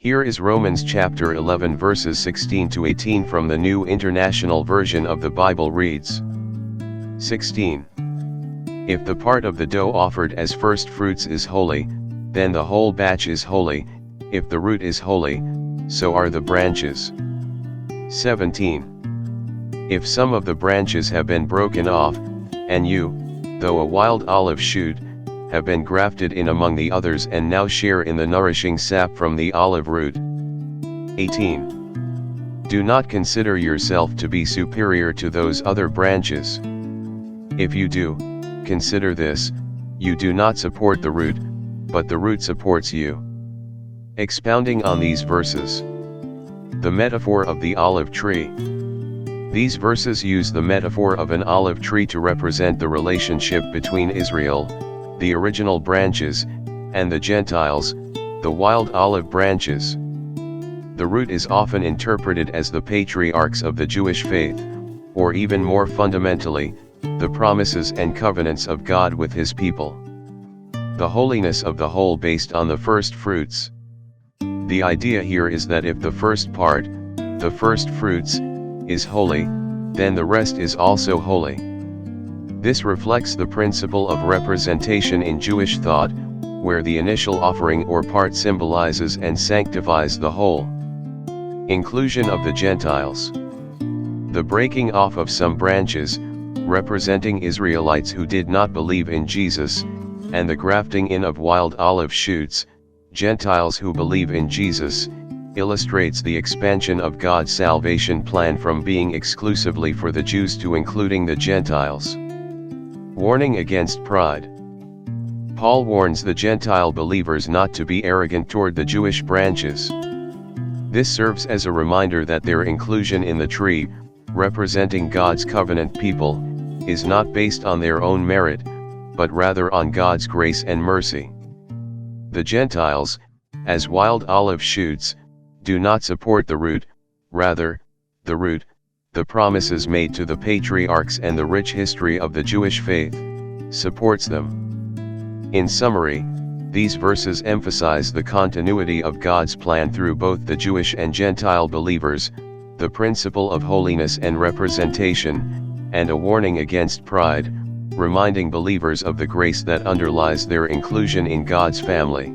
Here is Romans chapter 11 verses 16 to 18 from the New International Version of the Bible reads. 16. If the part of the dough offered as first fruits is holy, then the whole batch is holy. If the root is holy, so are the branches. 17. If some of the branches have been broken off, and you, though a wild olive shoot, have been grafted in among the others and now share in the nourishing sap from the olive root. 18. Do not consider yourself to be superior to those other branches. If you do, consider this: you do not support the root, but the root supports you. Expounding on these verses. The metaphor of the olive tree. These verses use the metaphor of an olive tree to represent the relationship between Israel, the original branches, and the Gentiles, the wild olive branches. The root is often interpreted as the patriarchs of the Jewish faith, or even more fundamentally, the promises and covenants of God with His people. The holiness of the whole based on the first fruits. The idea here is that if the first part, the first fruits, is holy, then the rest is also holy. This reflects the principle of representation in Jewish thought, where the initial offering or part symbolizes and sanctifies the whole. Inclusion of the Gentiles. The breaking off of some branches, representing Israelites who did not believe in Jesus, and the grafting in of wild olive shoots, Gentiles who believe in Jesus, illustrates the expansion of God's salvation plan from being exclusively for the Jews to including the Gentiles. Warning against pride. Paul warns the Gentile believers not to be arrogant toward the Jewish branches. This serves as a reminder that their inclusion in the tree, representing God's covenant people, is not based on their own merit, but rather on God's grace and mercy. The Gentiles, as wild olive shoots, do not support the root, rather, the root, the promises made to the patriarchs and the rich history of the Jewish faith, supports them. In summary, these verses emphasize the continuity of God's plan through both the Jewish and Gentile believers, the principle of holiness and representation, and a warning against pride, reminding believers of the grace that underlies their inclusion in God's family.